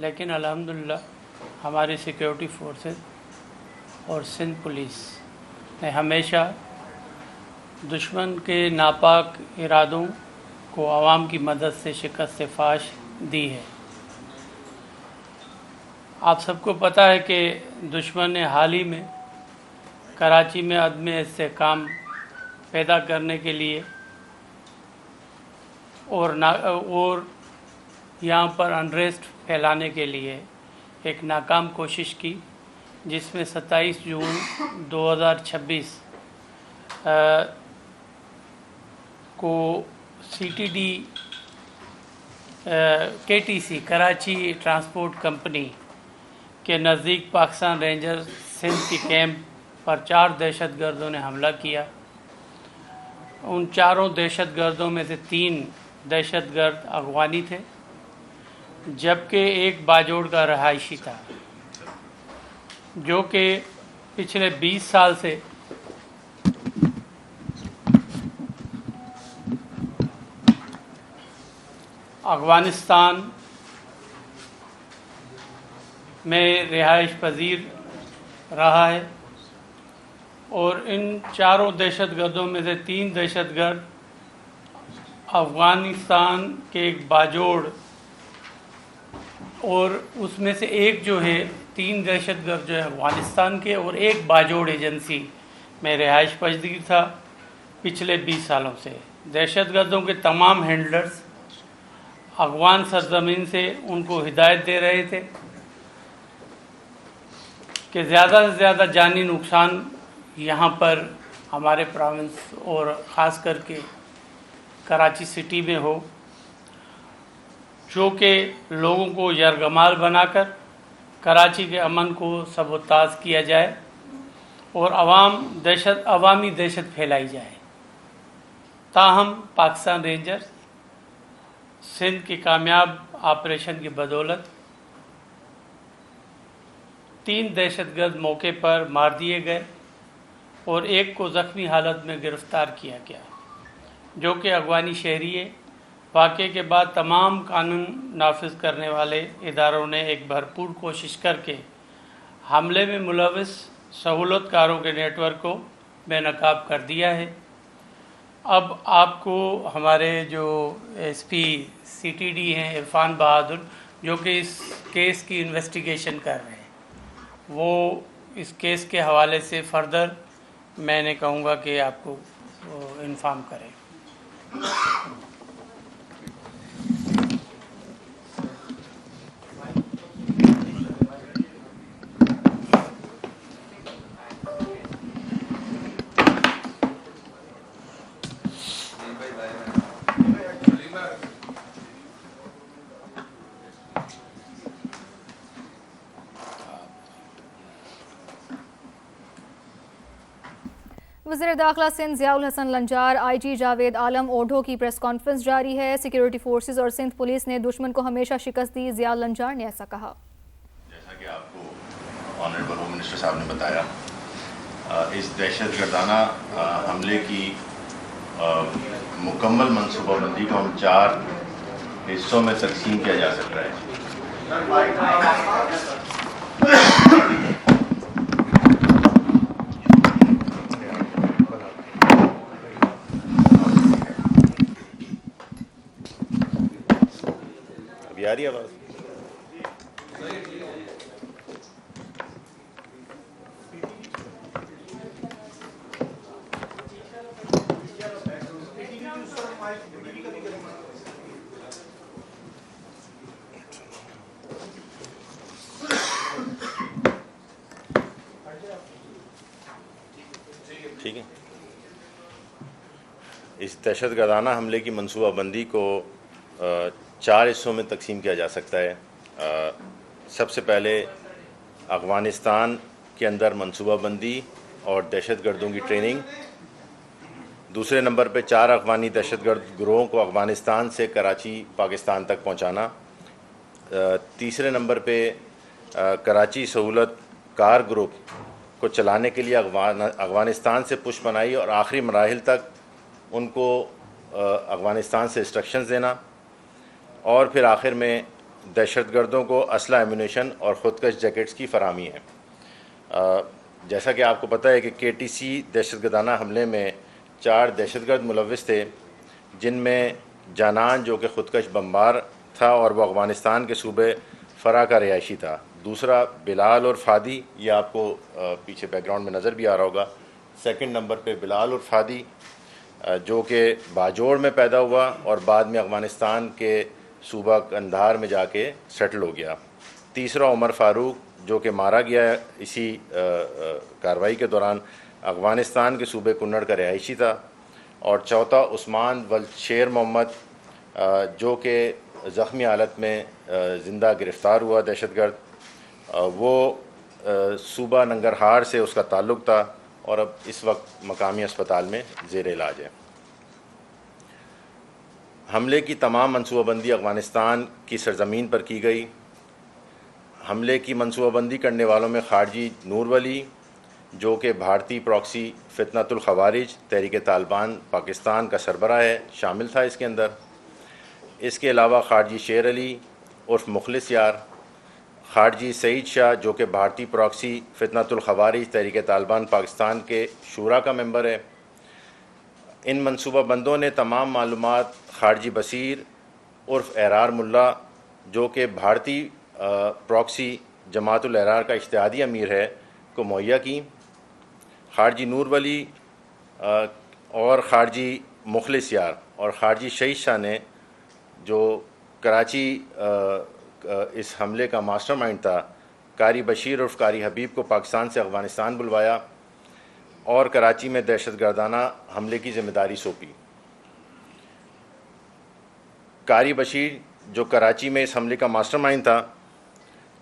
لیکن الحمدللہ ہماری سیکیورٹی فورسز اور سندھ پولیس نے ہمیشہ دشمن کے ناپاک ارادوں کو عوام کی مدد سے شکست فاش دی ہے۔ آپ سب کو پتہ ہے کہ دشمن نے حال ہی میں کراچی میں عدم استحکام پیدا کرنے کے لیے اور یہاں پر انریسٹ پھیلانے کے لیے ایک ناکام کوشش کی، جس میں 27 جون 2026 کو KTC کراچی ٹرانسپورٹ کمپنی کے نزدیک پاکستان رینجر سندھ کی کیمپ پر 4 دہشت گردوں نے حملہ کیا۔ ان 4 دہشت گردوں میں سے 3 دہشت گرد افغانی تھے، جبکہ ایک باجوڑ کا رہائشی تھا، جو کہ پچھلے 20 سال سے افغانستان میں رہائش پذیر رہا ہے، اور ان 4 دہشت گردوں میں سے 3 دہشت گرد افغانستان کے ایک باجوڑ، اور اس میں سے ایک جو ہے 3 دہشت گرد جو ہے افغانستان کے، اور ایک باجوڑ ایجنسی میں رہائش پذیر تھا پچھلے 20 سالوں سے۔ دہشت گردوں کے تمام ہینڈلرز افغان سرزمین سے ان کو ہدایت دے رہے تھے کہ زیادہ سے زیادہ جانی نقصان یہاں پر ہمارے پروونس اور خاص کر کے کراچی سٹی میں ہو، جو کہ لوگوں کو یرغمال بنا کر کراچی کے امن کو سبوتاژ کیا جائے اور عوامی دہشت پھیلائی جائے۔ تاہم پاکستان رینجرز سندھ کی کامیاب آپریشن کی بدولت 3 دہشت گرد موقع پر مار دیے گئے اور ایک کو زخمی حالت میں گرفتار کیا گیا، جو کہ افغانی شہری ہے۔ واقعے کے بعد تمام قانون نافذ کرنے والے اداروں نے ایک بھرپور کوشش کر کے حملے میں ملوث سہولت کاروں کے نیٹ ورک کو بے نقاب کر دیا ہے۔ اب آپ کو ہمارے جو SP CTD ہیں عرفان بہادر، جو کہ اس کیس کی انویسٹیگیشن کر رہے ہیں، وہ اس کیس کے حوالے سے فردر میں نے کہوں گا کہ آپ کو انفارم کریں۔ وزیر داخلہ سندھ ضیاء الحسن لنجار IG جاوید عالم اوڈھو کی پریس کانفرنس جاری ہے۔ سیکیورٹی فورسز اور سندھ پولیس نے دشمن کو ہمیشہ شکست دی، ضیاء لنجار نے ایسا کہا۔ جیسا کہ آپ کو آنریبل ہوم منسٹر صاحب نے بتایا، اس دہشت گردانہ حملے کی مکمل منصوبہ بندی کو ہم 4 حصوں میں تقسیم کیا جا سکتا ہے۔ ابھی آ رہی ہے آواز؟ ٹھیک ہے۔ اس دہشت گردانہ حملے کی منصوبہ بندی کو 4 حصوں میں تقسیم کیا جا سکتا ہے۔ سب سے پہلے افغانستان کے اندر منصوبہ بندی اور دہشت گردوں کی ٹریننگ، دوسرے نمبر پہ 4 افغانی دہشت گرد گروہوں کو افغانستان سے کراچی پاکستان تک پہنچانا، تیسرے نمبر پہ کراچی سہولت کار گروپ کو چلانے کے لیے افغانستان سے پش پناہی اور آخری مراحل تک ان کو افغانستان سے انسٹرکشنز دینا، اور پھر آخر میں دہشت گردوں کو اسلحہ ایمونیشن اور خودکش جیکٹس کی فراہمی ہے۔ جیسا کہ آپ کو پتہ ہے کہ KTC دہشت گردانہ حملے میں 4 دہشت گرد ملوث تھے، جن میں جانان جو کہ خودکش بمبار تھا اور وہ افغانستان کے صوبے فرا کا رہائشی تھا، دوسرا بلال اور فادی، یہ آپ کو پیچھے بیک گراؤنڈ میں نظر بھی آ رہا ہوگا، سیکنڈ نمبر پہ بلال اور فادی جو کہ باجوڑ میں پیدا ہوا اور بعد میں افغانستان کے صوبہ قندھار میں جا کے سیٹل ہو گیا، تیسرا عمر فاروق جو کہ مارا گیا اسی کارروائی کے دوران، افغانستان کے صوبے کنڑ کا رہائشی تھا، اور چوتھا عثمان شیر محمد جو کہ زخمی حالت میں زندہ گرفتار ہوا دہشت گرد، وہ صوبہ ننگرہار سے اس کا تعلق تھا اور اب اس وقت مقامی اسپتال میں زیر علاج ہے۔ حملے کی تمام منصوبہ بندی افغانستان کی سرزمین پر کی گئی۔ حملے کی منصوبہ بندی کرنے والوں میں خارجی نور ولی جو کہ بھارتی پراکسی فتنۃ الخوارج تحریک طالبان پاکستان کا سربراہ ہے شامل تھا اس کے اندر۔ اس کے علاوہ خارجی شیر علی عرف مخلص یار، خارجی سعید شاہ جو کہ بھارتی پراکسی فتنۃ الخوارج تحریک طالبان پاکستان کے شورا کا ممبر ہے۔ ان منصوبہ بندوں نے تمام معلومات خارجی بصیر عرف احرار ملا جو کہ بھارتی پراکسی جماعت الاحرار کا اشتہادی امیر ہے کو مہیا کی۔ خارجی نور ولی اور خارجی مخلص یار اور خارجی شہید شاہ نے جو کراچی اس حملے کا ماسٹر مائنڈ تھا، قاری بشیر عرف قاری حبیب کو پاکستان سے افغانستان بلوایا اور کراچی میں دہشت گردانہ حملے کی ذمہ داری سونپی۔ قاری بشیر جو کراچی میں اس حملے کا ماسٹر مائنڈ تھا،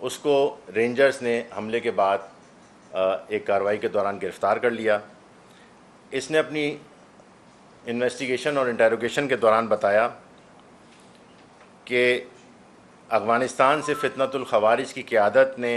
اس کو رینجرز نے حملے کے بعد ایک کارروائی کے دوران گرفتار کر لیا۔ اس نے اپنی انویسٹیگیشن اور انٹیروگیشن کے دوران بتایا کہ افغانستان سے فتنۃ الخوارج کی قیادت نے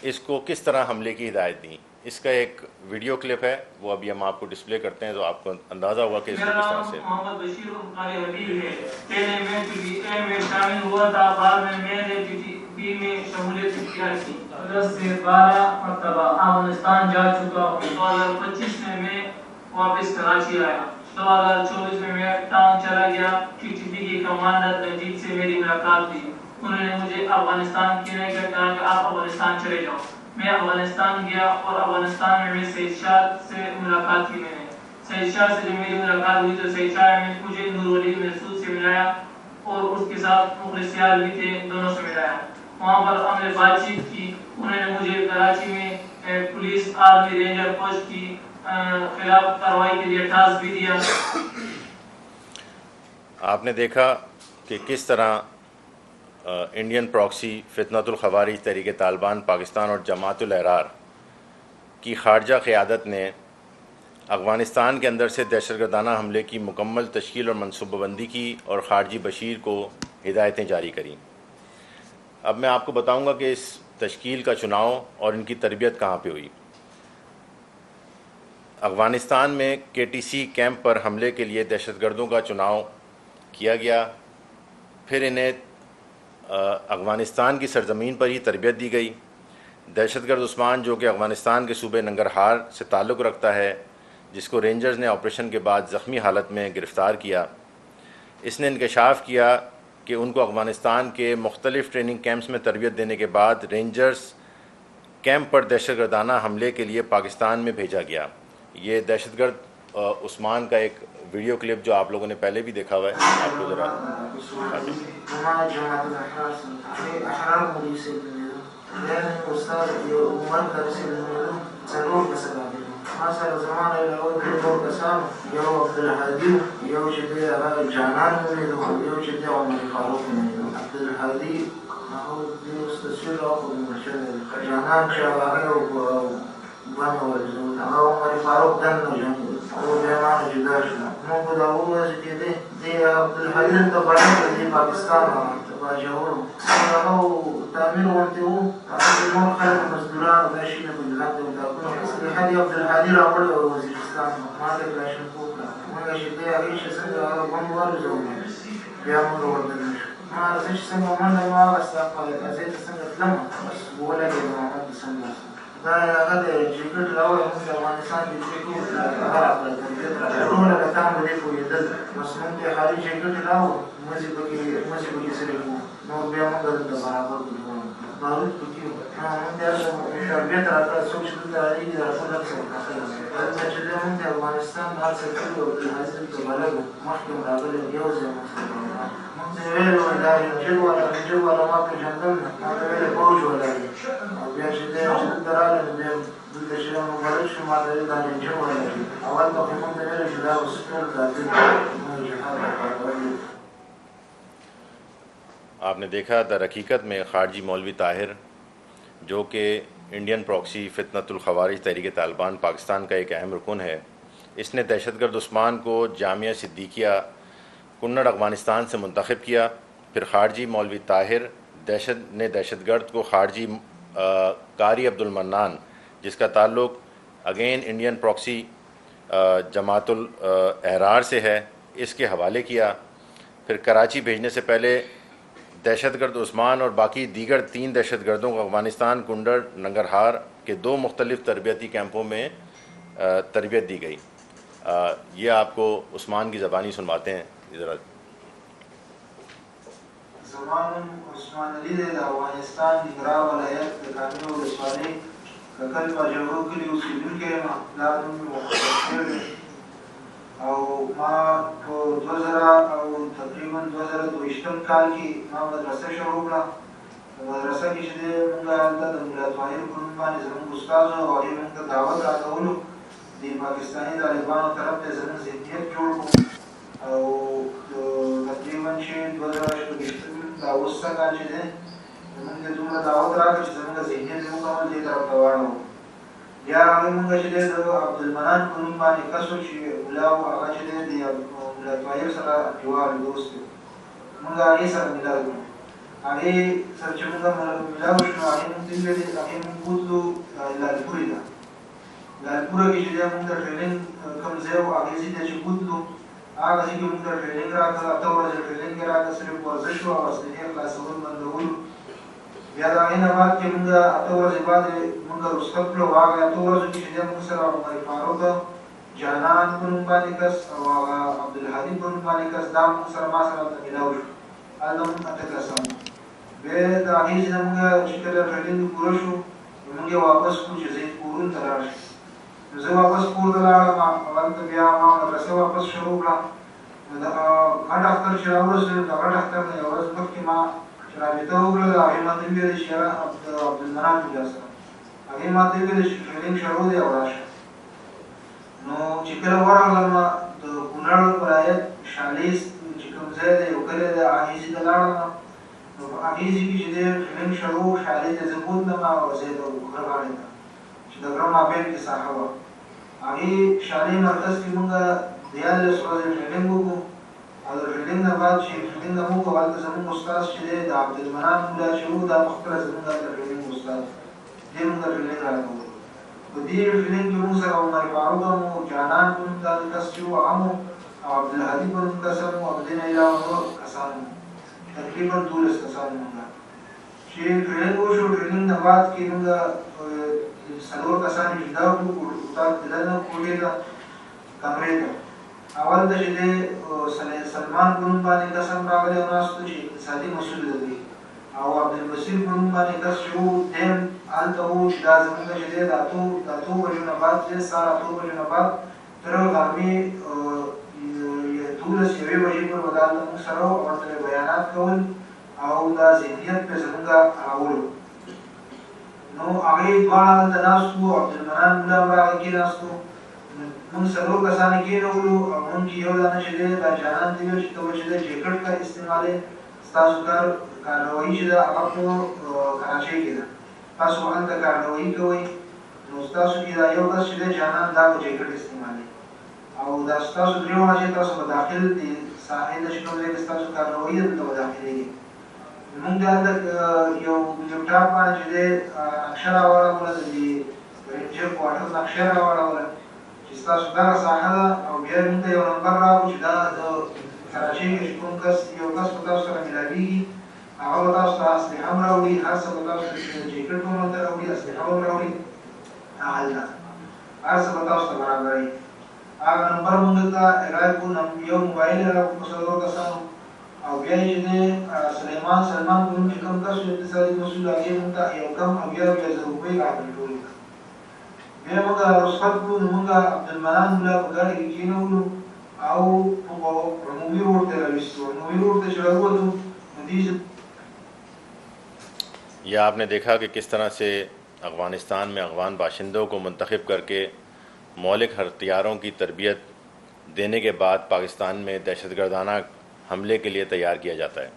اس کو کس طرح حملے کی ہدایت دی۔ اس کا ایک ویڈیو کلپ ہے، وہ ابھی ہم آپ کو ڈسپلے کرتے ہیں تو آپ کو اندازہ ہوا کہ اس کو کس طرح سے۔ محمد بشیر قاری حبیب ہے، پہلے میں PTI میں شامل ہوا تھا، بعد میں نے PTP میں شمولیت اختیار کی۔ 10 سے 12 مرتبہ افغانستان جا چکا ہوں۔ 2025 میں واپس کراچی آیا۔ 2024 میں ٹانگ چلا گیا۔ PTP کے کمانڈر رنجیت سے میری ملاقات ہوئی۔ انہوں نے مجھے افغانستان کے لیے کہا کہ آپ افغانستان چلے جاؤ۔ میں افغانستان گیا اور افغانستان میں سعید شاہ سے ملاقات کی۔ میں نے سعید شاہ سے جب میری ملاقات ہوئی تو سعید شاہ نے مجھے نور ولی محسود سے ملایا اور اس کے ساتھ مخلص یار بھی تھے، دونوں سے ملایا۔ وہاں پر ہم نے بات چیت کی۔ انہوں نے مجھے کراچی میں پولیس آرمی رینجر فوج کی خلاف کارروائی کے لیے ٹاسک بھی دیا۔ آپ نے دیکھا کہ کس طرح انڈین پراکسی فتنۃ الخوارج تحریک طالبان پاکستان اور جماعت الاحرار کی خارجہ قیادت نے افغانستان کے اندر سے دہشت گردانہ حملے کی مکمل تشکیل اور منصوبہ بندی کی اور خارجی بشیر کو ہدایتیں جاری کریں۔ اب میں آپ کو بتاؤں گا کہ اس تشکیل کا چناؤ اور ان کی تربیت کہاں پہ ہوئی۔ افغانستان میں KTC کیمپ پر حملے کے لیے دہشت گردوں کا چناؤ کیا گیا، پھر انہیں افغانستان کی سرزمین پر ہی تربیت دی گئی۔ دہشت گرد عثمان جو کہ افغانستان کے صوبے ننگرہار سے تعلق رکھتا ہے، جس کو رینجرز نے آپریشن کے بعد زخمی حالت میں گرفتار کیا، اس نے انکشاف کیا کہ ان کو افغانستان کے مختلف ٹریننگ کیمپس میں تربیت دینے کے بعد رینجرز کیمپ پر دہشت گردانہ حملے کے لیے پاکستان میں بھیجا گیا۔ یہ دہشت گرد عثمان کا ایک ویڈیو کلپ جو آپ لوگوں نے پہلے بھی دیکھا ہوا ہے، آپ کو ذرا ما زه چې څنګه منډه مې واخیسته په ځای ته څنګه تلم بس ولګېدم هغه د څنګه دا هغه د جیکټ راوړی موږ د افغانستان جیکټ هغه راکړه ټوله کسان په دې پوهېدل بس موږ ته خالي جیکټ راوړو مزې پکې سره کړو نور بیا موږ دلته برابر کړو بارود پکې وو موږ ته هلته شربیت راکړه څوک چې دلته رالېږي د ټول هر څه دلته چې دی موږ د افغانستان هر څه کړي او حاضر دلته بلد وو مخکې هم راغلی یو ځای موږ سره موږ ته یې ویلې وایي دا رینجر والا ما پېژندل نه ما ته ویلې فوج والا دی او بیا چې دی چې دلته راغلی نو بیا دلته چې موږ بلد شو ما ته ویل دا رینجر والا دی اول به خو موږ ته ویلې چې دا اوس ټول کافر موږ جهاد لپاره. آپ نے دیکھا در حقیقت میں خارجی مولوی طاہر جو کہ انڈین پراکسی فتنۃ الخوارج تحریک طالبان پاکستان کا ایک اہم رکن ہے، اس نے دہشت گرد عثمان کو جامعہ صدیقیہ کنڑ افغانستان سے منتخب کیا. پھر خارجی مولوی طاہر دہشت گرد کو خارجی قاری عبد المنان جس کا تعلق اگین انڈین پراکسی جماعت الاحرار سے ہے اس کے حوالے کیا. پھر کراچی بھیجنے سے پہلے دہشت گرد عثمان اور باقی دیگر 3 دہشت گردوں کو افغانستان کنڈر ننگرہار کے 2 مختلف تربیتی کیمپوں میں تربیت دی گئی. یہ آپ کو عثمان کی زبانی سنواتے ہیں. ذرا زمان عثمان علی د افغانستان ننګرهار ولایت د کامې ولسوالۍ ککل په جوړو کلي اوسېدونکی یم. پلار نوم مې مختصر دی او ما په 2000 او تقریبا 2022 کال کې ما مدرسه شروع کړه. په مدرسه کې چې دی موږ هلته د ملا طاهر په نوم باندې زموږ استاد و او هغې موږ ته دعوت راکولو د پاکستاني طالبانو طرف ته زموږ ذهنیت جوړ کړو او تقریبا چې 2024 دا اوسه کال چې دی موږ ته دومره دعوت راکړه چې زموږ ذهنیت مکمل دې طرف ته واړوو. بیا هغې موږ چې دی د عبدالمنان په نوم باندې کس و چې ملا و هغه چې دی د ملا طاهر سره انډیوال دوست و موږ هغې سره ملا کړو. هغې سره چې موږ ملا وشو نو هغې موږ ته وویلې هغې موږ بوتلو لالپورې ته. لالپوره کې چې دی موږ د ټرېننګ کوم ځای و هغې ځای ته چې بوتلو هغه ځای کې موږ ته ټرېننګ راکړه. 8 ورځې ټرېننګ یې راکړه صرف ورزش و او اسلحې خلاصول بندولو. بیا د هغې نه بعد کې موږ 8 ورځې بعد موږ رخصت کړو. هغه 8 ورځو کې چې دی موږ سره عمر فاروق جانان په نوم باندې کس او هغه عبدالهادي په نوم باندې کس دا موږ سره ما سره هلته ملاو شو. هلته موږ 8 کسان وو. بیا د هغې چې نه موږ چې کله ټرېننګ پوره شو نو موږ یې واپس کړو چې زید کورون ته لاړ شو. نو زه واپس کور ته لاړم. هلته بیا ما مدرسه واپس شروع کړه. نو د غټ اختر چې راورسېدو د غټ اختر نه یوه ورځ مخکې ما چې رابطه وکړه د هغې ما ته وویلې چې یاره د عبدالمنان ملا سره هغې ما ته وویلې چې ټرېننګ شروع دی او راشه. نو چې کله ورغلم د کونړ ولایت شالیز چې کوم ځای دی یو کلی دی هغې ځای ته لاړم. نو په هغې ځای کې چې دی ټرېننګ شروع شالۍ ته زه بوتلم او ځای ته غره غاړې ته چې د غره مابین کې ساحه وه. هغې شالۍ مرکز کې موږ 14 ورځې ټرېننګ وکړو او د ټرېننګ نه بعد چې ټرېننګ نه وکړو هلته زموږ استاد چې دی د عبدالمنان ملا چې و دا پخپله زموږ هلته ټرېننګ استاد دی موږ ته ټرېننګ راکړو. په دې ټرېننګ کې موږ سره عمر فاروق هم و جانان په نوم داسې کس چې و هغه هم او عبدالهادي په نوم کس هم و او د دې نه علاوه نور کسان وو تقریبا 12 کسان موږ چې ټرېننګ وشو. ټرېننګ نه بعد کې موږ 4 کسان جدا کړو اتاق دننه کوټې ته کمرې ته. اول ته چې دی سلمان په نوم باندې کس هم راغلی او ناست و چې اقتصادي مسؤل دی او عبدالبصیر په نوم باندې کس چې و دی هم هلته و چې دا زموږ چې دی د 8 بجو نه بعد چې سهار 8 بجو نه بعد تر غرمې 12 یوې بجې پورې به دا هلته موږ سره و او ورته بیانات کول او دا ذهنیت پرې زموږ راولو. نو هغې دواړه هلته ناست وو. عبدالمنان ملا هم راغی کېناست وو. موږ 4 کسان کېنولو او موږ چې یو دانه چې دی دا جانان ته ویل چې ته به چې دی جیکټ کا استعمالوې ستاسو کارروایي چې ده هغه په کراچۍ کې ده تاسو به هلته کارروایي کوئ. نو ستاسو کې دا یو کس چې دی جانان دا به جیکټ استعمالوي او دا ستاسو 3 واړه چې تاسو به داخل د ساحې ته چې کوم ځای کې ستاسو کارروایي ده دلته به داخلېږي. موږ د هلته یو لیپټاپ باندې چې دی نقشه راواړوله د دې رینجر کوارټر نقشه راواړوله چې ستاسو دغه ساحه ده او بیا موږ ته یو نمبر راکړو چې دا د کراچۍ کې چې کوم کس یو کس په تاسو سره ملاویږي هغه به تاسو ته اسلحه هم راوړي، هر څه به تاسو ته جیکټ هم ورته راوړي، اسلحه هم راوړي، هلته هر څه به تاسو ته برابروي. هغه نمبر موږ ته اعلان کړو، یو موبایل یې راکړو په څلورو کسانو، او بیا یې د سلیمان سلمان په نوم چې کوم کس و اقتصادي مسؤل هغې موږ ته یو کم اویا زره روپۍ راکړې ټولې ته. بیا موږ رخصت کړو، نو موږ عبدالمنان ملا په ګاډۍ کې کېنولو او عمومي روډ ته راویستو. عمومي روډ ته چې راووتو نو دې یا آپ نے دیکھا کہ کس طرح سے افغانستان میں افغان باشندوں کو منتخب کر کے مولک ہتھیاروں کی تربیت دینے کے بعد پاکستان میں دہشت گردانہ حملے کے لیے تیار کیا جاتا ہے.